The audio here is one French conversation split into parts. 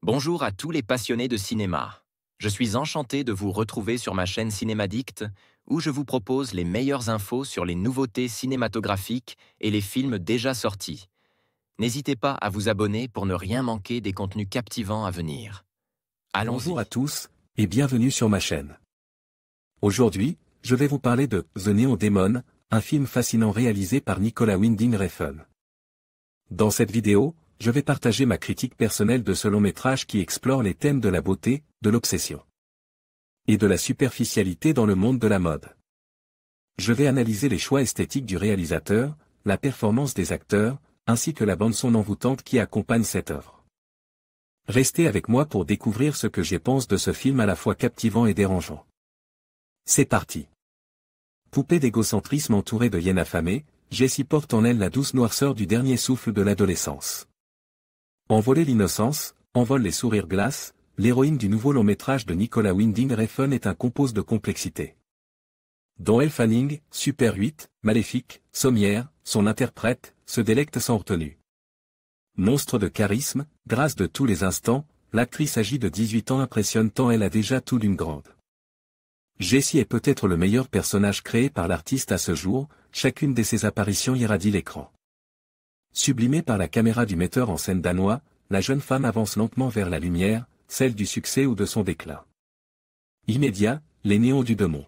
Bonjour à tous les passionnés de cinéma. Je suis enchanté de vous retrouver sur ma chaîne Cinémadicte, où je vous propose les meilleures infos sur les nouveautés cinématographiques et les films déjà sortis. N'hésitez pas à vous abonner pour ne rien manquer des contenus captivants à venir. Bonjour à Allons-y. tous, et bienvenue sur ma chaîne. Aujourd'hui, je vais vous parler de The Neon Demon, un film fascinant réalisé par Nicolas Winding Refn. Dans cette vidéo, je vais partager ma critique personnelle de ce long métrage qui explore les thèmes de la beauté, de l'obsession et de la superficialité dans le monde de la mode. Je vais analyser les choix esthétiques du réalisateur, la performance des acteurs, ainsi que la bande-son envoûtante qui accompagne cette œuvre. Restez avec moi pour découvrir ce que je pense de ce film à la fois captivant et dérangeant. C'est parti. Poupée d'égocentrisme entourée de hyènes affamées, Jessie porte en elle la douce noirceur du dernier souffle de l'adolescence. Envoler l'innocence, envole les sourires glaces, l'héroïne du nouveau long-métrage de Nicolas Winding Refn est un composé de complexité. Dont Elle Fanning, Super 8, maléfique, sommière, son interprète, se délecte sans retenue. Monstre de charisme, grâce de tous les instants, l'actrice âgée de 18 ans impressionne tant elle a déjà tout d'une grande. Jessie est peut-être le meilleur personnage créé par l'artiste à ce jour, chacune de ses apparitions irradie l'écran. Sublimée par la caméra du metteur en scène danois, la jeune femme avance lentement vers la lumière, celle du succès ou de son déclin. Immédiat, les néons du démon.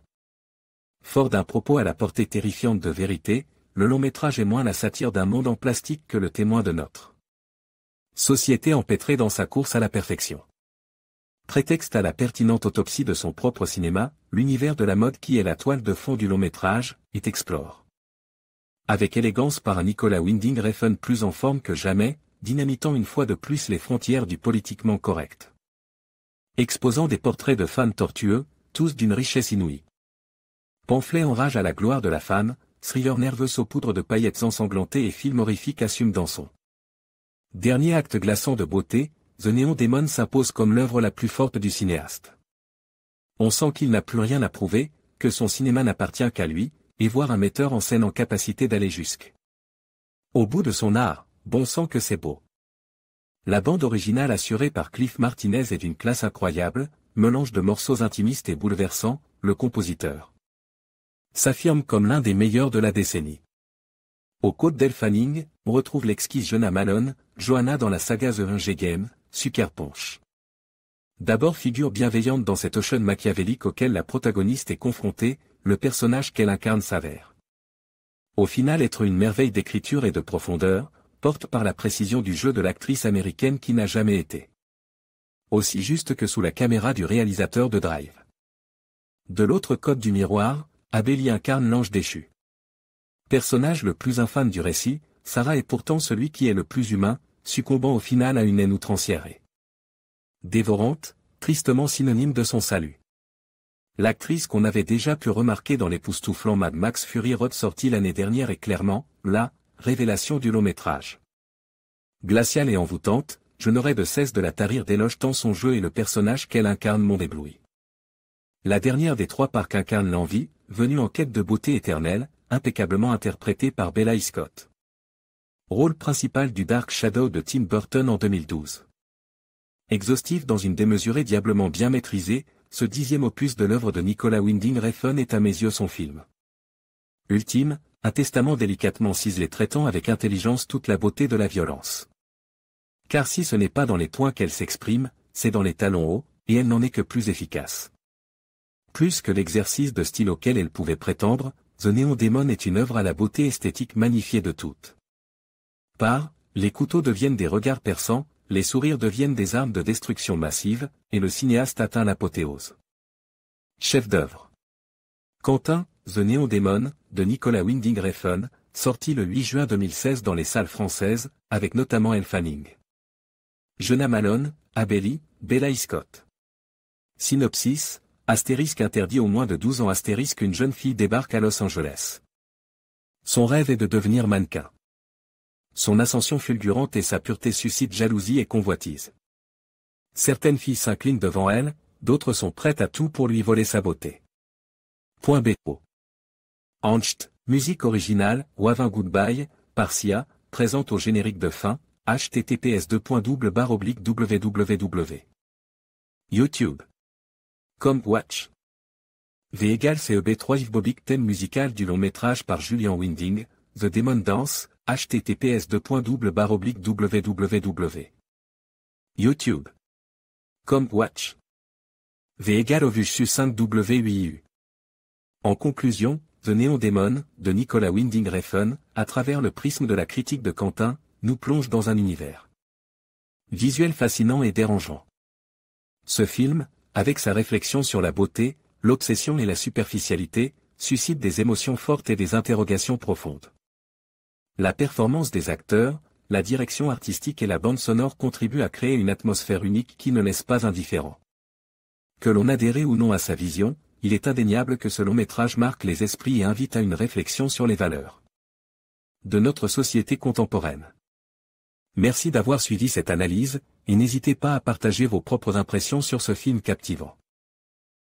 Fort d'un propos à la portée terrifiante de vérité, le long-métrage est moins la satire d'un monde en plastique que le témoin de notre société empêtrée dans sa course à la perfection. Prétexte à la pertinente autopsie de son propre cinéma, l'univers de la mode qui est la toile de fond du long-métrage, est explore. Avec élégance par un Nicolas Winding Refn plus en forme que jamais, dynamitant une fois de plus les frontières du politiquement correct. Exposant des portraits de femmes tortueux, tous d'une richesse inouïe. Pamphlet en rage à la gloire de la femme, thriller nerveux saupoudre de paillettes ensanglantées et film horrifique assume dans son dernier acte glaçant de beauté, The Neon Demon s'impose comme l'œuvre la plus forte du cinéaste. On sent qu'il n'a plus rien à prouver, que son cinéma n'appartient qu'à lui, et voir un metteur en scène en capacité d'aller au bout de son art, bon sang que c'est beau. La bande originale assurée par Cliff Martinez est d'une classe incroyable, mélange de morceaux intimistes et bouleversants, le compositeur s'affirme comme l'un des meilleurs de la décennie. Aux côtes d'Elle Fanning, on retrouve l'exquise Jena Malone, Johanna dans la saga The Hunger Games, Sucker Punch. D'abord figure bienveillante dans cet ocean machiavélique auquel la protagoniste est confrontée, le personnage qu'elle incarne s'avère au final être une merveille d'écriture et de profondeur, porte par la précision du jeu de l'actrice américaine qui n'a jamais été aussi juste que sous la caméra du réalisateur de Drive. De l'autre côté du miroir, Abeli incarne l'ange déchu. Personnage le plus infâme du récit, Sarah est pourtant celui qui est le plus humain, succombant au final à une haine outrancière et dévorante, tristement synonyme de son salut. L'actrice qu'on avait déjà pu remarquer dans l'époustouflant Mad Max Fury Road sorti l'année dernière est clairement, la révélation du long-métrage. Glaciale et envoûtante, je n'aurai de cesse de la tarir d'éloges tant son jeu et le personnage qu'elle incarne m'ont ébloui. La dernière des trois parcs incarne l'envie, venue en quête de beauté éternelle, impeccablement interprétée par Bella Scott. Rôle principal du Dark Shadow de Tim Burton en 2012. Exhaustif dans une démesurée diablement bien maîtrisée, ce 10e opus de l'œuvre de Nicolas Winding Refn est à mes yeux son film ultime, un testament délicatement ciselé traitant avec intelligence toute la beauté de la violence. Car si ce n'est pas dans les points qu'elle s'exprime, c'est dans les talons hauts, et elle n'en est que plus efficace. Plus que l'exercice de style auquel elle pouvait prétendre, The Neon Demon est une œuvre à la beauté esthétique magnifiée de toutes parts, les couteaux deviennent des regards perçants, les sourires deviennent des armes de destruction massive, et le cinéaste atteint l'apothéose. Chef d'œuvre. Quentin, The Neon Demon, de Nicolas Winding Refn, sorti le 8 juin 2016 dans les salles françaises, avec notamment Elle Fanning. Jena Malone, Abeli, Bella Scott. Synopsis, astérisque interdit aux moins de 12 ans astérisque une jeune fille débarque à Los Angeles. Son rêve est de devenir mannequin. Son ascension fulgurante et sa pureté suscitent jalousie et convoitise. Certaines filles s'inclinent devant elle, d'autres sont prêtes à tout pour lui voler sa beauté. Point BO. Ancht, musique originale, Wavin Goodbye, par Sia, présente au générique de fin, https://www. YouTube. Come Watch. V égale CEB3 Yves Bobik, thème musical du long métrage par Julian Winding, The Demon Dance, https://www. YouTube. Come Watch. V égale Ovus 5W8U. En conclusion, The Neon Demon, de Nicolas Winding Refn, à travers le prisme de la critique de Quentin, nous plonge dans un univers visuel fascinant et dérangeant. Ce film, avec sa réflexion sur la beauté, l'obsession et la superficialité, suscite des émotions fortes et des interrogations profondes. La performance des acteurs, la direction artistique et la bande sonore contribuent à créer une atmosphère unique qui ne laisse pas indifférent. Que l'on adhère ou non à sa vision, il est indéniable que ce long-métrage marque les esprits et invite à une réflexion sur les valeurs de notre société contemporaine. Merci d'avoir suivi cette analyse, et n'hésitez pas à partager vos propres impressions sur ce film captivant.